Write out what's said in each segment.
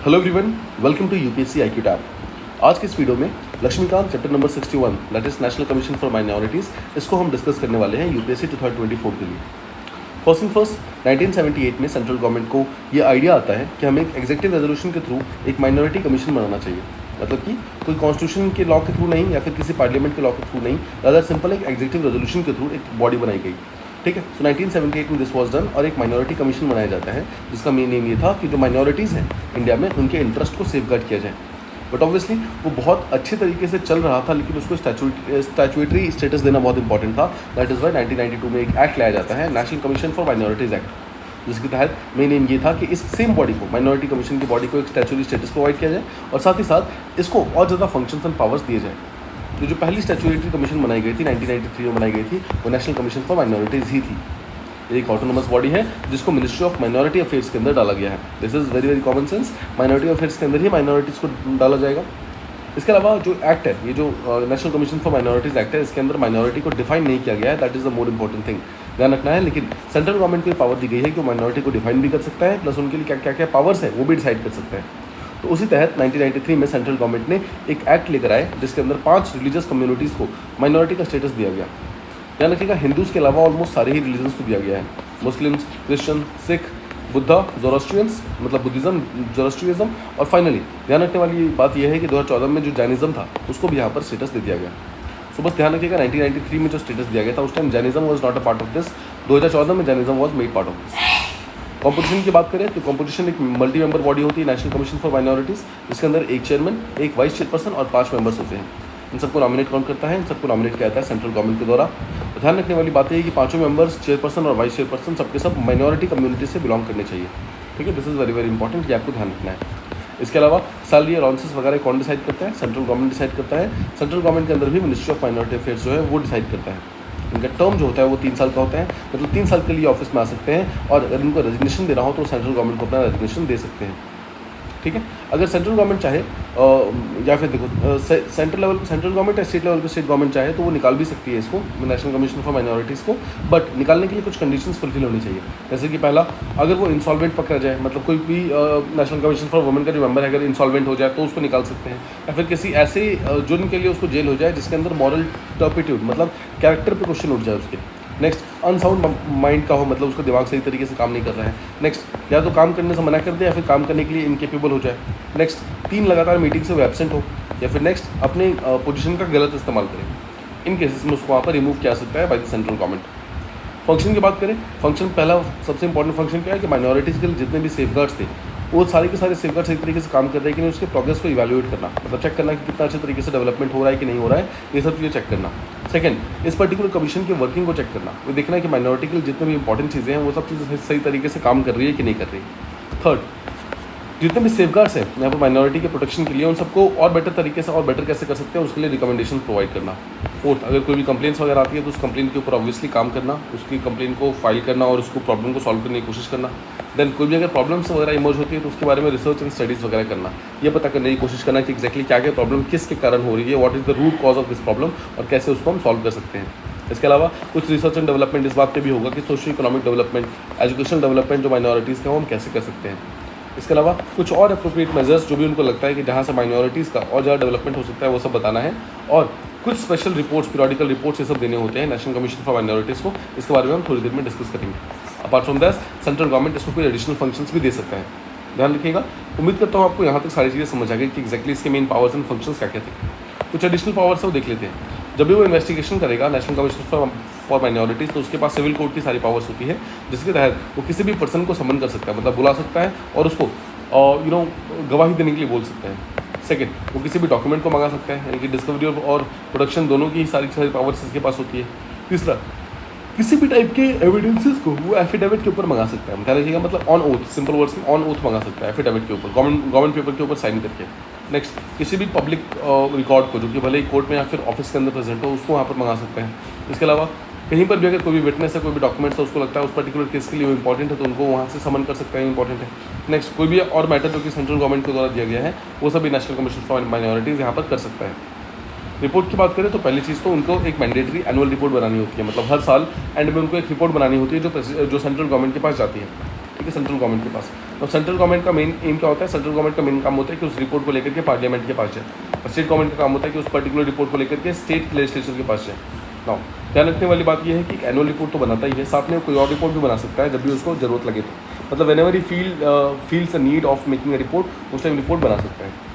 Hello everyone, welcome to UPSC IQ tab. आज के इस वीडियो में Laxmikanth chapter number 61 that is national commission for minorities, इसको हम डिस्कस करने वाले हैं यूपीएससी 2024 के लिए। फर्स्ट थिंग फर्स्ट, 1978 में सेंट्रल गवर्नमेंट को ये आइडिया आता है कि हमें एक एग्जीक्यूटिव रेजोल्यूशन के थ्रू एक माइनॉरिटी कमीशन बनाना चाहिए। मतलब कि कोई कॉन्स्टिट्यूशन के लॉ के थ्रू नहीं या फिर किसी पार्लियामेंट के लॉ के थ्रू नहीं, रादर सिंपल एक एग्जीक्यूटिव रेजोल्यूशन के थ्रू एक बॉडी बनाई गई। ठीक है, सो 1978 में दिस वाज डन और एक माइनॉरिटी कमीशन बनाया जाता है जिसका मेन एम ये था कि जो माइनॉरिटीज़ हैं इंडिया में उनके इंटरेस्ट को सेफगार्ड किया जाए। बट ऑब्वियसली वो बहुत अच्छे तरीके से चल रहा था, लेकिन उसको स्टैट्यूटरी स्टेटस देना बहुत इंपॉर्टेंट था। दैट इज़ वाई 1992 में एक एक्ट लाया जाता है, national commission for minorities act, जिसके तहत मेन एम ये था कि इस सेम बॉडी को, माइनॉरिटी कमीशन की बॉडी को एक स्टैट्यूटरी स्टेटस प्रोवाइड किया जाए और साथ ही साथ इसको और ज़्यादा फंक्शंस एंड पावर्स दिए जाए। तो जो पहली स्टैट्यूटरी कमीशन बनाई गई थी 1993 में बनाई गई थी, वो नेशनल कमीशन फॉर माइनॉरिटीज़ ही थी। एक ऑटोनोमस बॉडी है जिसको मिनिस्ट्री ऑफ माइनॉरिटी अफेयर्स के अंदर डाला गया है। This is very very common sense, minority affairs के अंदर ही माइनॉरिटीज़ को डाला जाएगा। इसके अलावा जो एक्ट है, ये जो national commission for minorities act है, इसके अंदर माइनॉरिटी को डिफाइन नहीं किया गया है। That is the more important thing, ध्यान रखना है। लेकिन सेंट्रल गवर्नमेंट को पावर दी गई है कि वो माइनॉरिटी को डिफाइन भी कर सकता है, प्लस उनके लिए क्या क्या पावर्स है वो भी डिसाइड कर सकता है। तो उसी तहत 1993 में सेंट्रल गवर्नमेंट ने एक एक्ट लेकर आए जिसके अंदर 5 रिलीजियस कम्युनिटीज़ को माइनॉरिटी का स्टेटस दिया गया। ध्यान रखिएगा, हिंदूज़ के अलावा ऑलमोस्ट सारे ही रिलीजन्स को दिया गया है। Muslims, Christian, Sikh, Buddha, Zoroastrians मतलब बुद्धिज़्म, जोरोस्ट्रियज़म, और फाइनली ध्यान रखने वाली बात यह है कि 2014 में जो जैनिज़्म था उसको भी यहाँ पर स्टेटस दे दिया गया। सो बस ध्यान रखिएगा, 1993 में जो स्टेटस दिया गया था उस time Jainism was not a part of this. 2014 में Jainism was made part of this. Composition की बात करें तो कॉम्पोजिशन एक मल्टी मेंबर बॉडी होती है, नेशनल कमीशन फॉर माइनॉरिटीज़, जिसके अंदर एक चेयरमैन, एक वाइस चेयरपर्सन और 5 मेंबर्स होते हैं। इन सबको नॉमिनेट कौन करता है? इन सबको नॉमिनेट किया जाता है सेंट्रल गवर्नमेंट के द्वारा। तो ध्यान रखने वाली बात है कि 5 मेंबर्स, चेयरपर्सन और वाइस चेयरपर्सन सबके सब माइनॉरिटी कम्युनिटी से बिलोंग करने चाहिए। ठीक है, this is very very important, ये आपको ध्यान रखना है। इसके अलावा सैलरी अलाउंसेस वगैरह कौन डिसाइड करता है? सेंट्रल गवर्नमेंट डिसाइड करता है। सेंट्रल गवर्नमेंट के अंदर भी मिनिस्ट्री ऑफ माइनॉरिटी अफेयर्स जो है वो डिसाइड करता है। इनका टर्म जो होता है वो 3 साल का होता है, मतलब 3 साल के लिए ऑफिस में आ सकते हैं और अगर इनको रेजिग्नेशन देना हो तो सेंट्रल गवर्नमेंट को अपना रेजिग्नेशन दे सकते हैं। ठीक है, अगर सेंट्रल गवर्नमेंट चाहे या फिर देखो सेंट्रल गवर्नमेंट या स्टेट लेवल पे स्टेट गवर्नमेंट चाहे तो वो निकाल भी सकती है इसको, नेशनल कमीशन फॉर माइनॉरिटीज़ को। बट निकालने के लिए कुछ कंडीशंस फुलफिल होनी चाहिए। जैसे कि पहला, अगर वो इंसॉल्वेंट पकड़ा जाए, मतलब कोई भी नेशनल कमीशन फॉर वुमेन का जो मेंबर है अगर इंसॉल्वेंट हो जाए तो उसको निकाल सकते हैं, या फिर किसी ऐसे जुर्म के लिए उसको जेल हो जाए जिसके अंदर मॉरल टर्पिट्यूड मतलब कैरेक्टर पे क्वेश्चन उठ जाए उसके। नेक्स्ट, अनसाउंड माइंड का हो, मतलब उसका दिमाग सही तरीके से काम नहीं कर रहा है। नेक्स्ट, या तो काम करने से मना कर दे या फिर काम करने के लिए इनकेपेबल हो जाए। नेक्स्ट, 3 लगातार मीटिंग से वो एब्सेंट हो, या फिर नेक्स्ट अपने पोजीशन का गलत इस्तेमाल करे। इन केसेस में उसको वहाँ पर रिमूव किया सकता है by the central government. Function की बात करें, फंक्शन पहला सबसे इंपॉर्टेंट फंक्शन क्या है कि माइनॉरिटीज़ के लिए जितने भी सेफगार्ड्स थे वो सारे के सारे सेफगार्ड सही तरीके से काम कर रहे हैं कि नहीं, उसके प्रोग्रेस को इवैल्यूएट करना, मतलब चेक करना कि कितना अच्छे तरीके से डेवलपमेंट हो रहा है कि नहीं हो रहा है, ये सब चीज़ें चेक करना। सेकंड, इस पर्टिकुलर कमीशन की वर्किंग को चेक करना, वो देखना है कि माइनॉरिटी के लिए जितने भी इंपॉर्टेंट चीज़ें हैं वो सब चीज़ें सही तरीके से काम कर रही है कि नहीं कर रही। थर्ड, जितने भी सेफगार्ड्स हैं यहाँ पर माइनॉरिटी के प्रोटेक्शन के लिए उन सबको और बेटर तरीके से और बेटर कैसे कर सकते हैं उसके लिए रिकमेंडेशन प्रोवाइड करना। फोर्थ, अगर कोई भी कंप्लेंट्स वगैरह आती है तो उस कंप्लेंट के ऊपर ऑब्वियसली काम करना, उसकी कंप्लेंट को फाइल करना और उसको प्रॉब्लम को सॉल्व करने की कोशिश करना। देन कोई भी अगर प्रॉब्लम्स वगैरह इमर्ज होती है तो उसके बारे में रिसर्च एंड स्टडीज़ वगैरह करना, ये पता करने की कोशिश करना कि एक्जैक्टली क्या क्या प्रॉब्लम किसके कारण हो रही है, what is the root cause of this problem और कैसे उसको हम सॉल्व कर सकते हैं। इसके अलावा कुछ रिसर्च एंड डेवलपमेंट इस बात पे भी होगा कि socio economic development, educational development जो माइनॉरिटीज़ का वो हम कैसे कर सकते हैं। इसके अलावा कुछ और अप्रोप्रिएट मेजर्स जो भी उनको लगता है कि जहाँ से माइनॉरिटीज़ का और ज़्यादा डेवलपमेंट हो सकता है वो सब बताना है, और कुछ स्पेशल रिपोर्ट्स, पीरियोडिकल रिपोर्ट्स ये सब देने होते हैं नेशनल कमीशन फॉर माइनॉरिटीज़ को। इसके बारे में हम थोड़ी देर में डिस्कस करेंगे। Apart from that central government इसमें कोई एडिशनल फंक्शंस भी दे सकता है, ध्यान रखिएगा। उम्मीद करता हूँ आपको यहाँ तक सारी चीज़ें समझ आ गई कि एक्जैक्टली इसके मेन पावर्स एंड फंक्शंस क्या क्या थे। कुछ एडिशनल पावर्स है वो देख लेते हैं। जब भी वो इन्वेस्टिगेशन करेगा नेशनल कमीशन फॉर माइनॉरिटीज़ तो उसके पास सिविल कोर्ट की सारी पावर्स होती है, जिसके तहत वो किसी भी पर्सन को समन कर सकता है, मतलब बुला सकता है और उसको गवाही देने के लिए बोल सकता है। सेकंड, वो किसी भी डॉक्यूमेंट को मंगा सकता है, यानी कि डिस्कवरी और प्रोडक्शन दोनों की सारी पावर्स इसके पास होती है। तीसरा, किसी भी टाइप के एविडेंसेस को वो एफिडेविट के ऊपर मंगा सकता है, ध्यान रखिएगा, मतलब ऑन ओथ, सिंपल वर्ड्स में ऑन ओथ मंगा सकता है एफिडेविट के ऊपर, गवर्नमेंट पेपर के ऊपर साइन करके। नेक्स्ट, किसी भी पब्लिक रिकॉर्ड को जो कि भले ही कोर्ट में या फिर ऑफिस के अंदर प्रेजेंट हो उसको वहाँ पर मंगा सकते हैं। इसके अलावा कहीं पर भी अगर कोई भी विटनेस है, कोई भी डॉक्यूमेंट्स है, उसको लगता है उस पर्टिकुलर केस के लिए वो इंपॉर्टेंट है तो उनको वहाँ से समन कर सकता है, इंपॉर्टेंट है। नेक्स्ट, कोई भी और मैटर जो कि सेंट्रल गवर्नमेंट के द्वारा दिया गया है वो सभी नेशनल कमीशन फॉर माइनॉरिटीज़ यहाँ पर कर सकता है। रिपोर्ट की बात करें तो पहली चीज़ तो उनको एक मैंडेटरी एनुअल रिपोर्ट बनानी होती है, मतलब हर साल एंड में उनको एक रिपोर्ट बनानी होती है जो सेंट्रल गवर्नमेंट के पास जाती है। ठीक है, सेंट्रल गवर्नमेंट के पास। तो सेंट्रल गवर्नमेंट का मेन एम क्या होता है? सेंट्रल गवर्नमेंट का मेन काम होता है कि उस रिपोर्ट को लेकर के पार्लियामेंट के पास जाए, और स्टेट गवर्नमेंट का काम होता है कि उस पर्टिकुलर रिपोर्ट को लेकर के स्टेट लेजिस्लेचर के पास जाए। नाउ ध्यान रखने वाली बात यह है कि एनुअल रिपोर्ट तो बनाता ही है, साथ में कोई और रिपोर्ट भी बना सकता है जब भी उसको जरूरत लगे तो, मतलब when ever he feels a need of making a report, उस टाइम रिपोर्ट बना सकता है।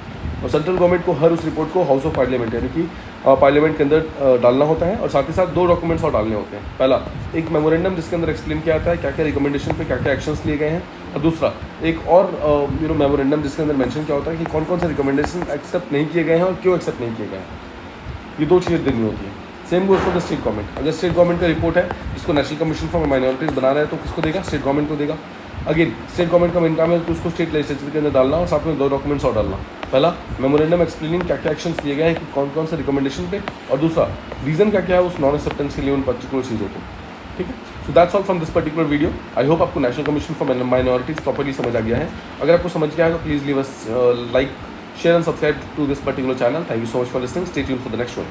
और सेंट्रल गवर्नमेंट को हर उस रिपोर्ट को हाउस ऑफ पार्लियामेंट यानी कि पार्लियामेंट के अंदर डालना होता है, और साथ ही साथ 2 डॉक्यूमेंट्स और डालने होते हैं। पहला एक मेमोरेंडम जिसके अंदर एक्सप्लेन किया जाता है क्या क्या रिकमेंडेशन पे क्या क्या एक्शंस लिए गए हैं, और दूसरा एक और मेमोरेंडम जिसके अंदर मेंशन क्या होता है कि कौन कौन से रिकमेंडेशन एक्सेप्ट नहीं किए गए हैं और क्यों एक्सेप्ट नहीं किए गए हैं। ये 2 चीज़ें देनी होती है। Same goes for the state government. अगर स्टेट गवर्नमेंट का रिपोर्ट है जिसको नेशनल कमीशन फॉर माइनॉरिटीज बना रहा है तो किसको देगा? स्टेट गवर्नमेंट को देगा। अगेन स्टेट गवर्नमेंट का मेन काम है तो उसको स्टेट लेजिस्लेचर के अंदर डालना, और साथ में 2 डॉक्यूमेंट्स और डालना। पहला मेमोरेंडम एक्सप्लेनिंग क्या क्या एक्शंस लिए गए हैं कि कौन कौन से रिकमेंडेशन पे, और दूसरा रीज़न क्या क्या है उस नॉन एक्सेप्टेंस के लिए उन पर्टिकुलर चीज़ों को। ठीक है, so that's all from this particular video. I hope आपको national commission for minorities properly समझ आ गया है। अगर आपको समझ गया है तो please leave us like, share and subscribe to this particular channel. Thank you so much for listening. Stay tuned for the next one.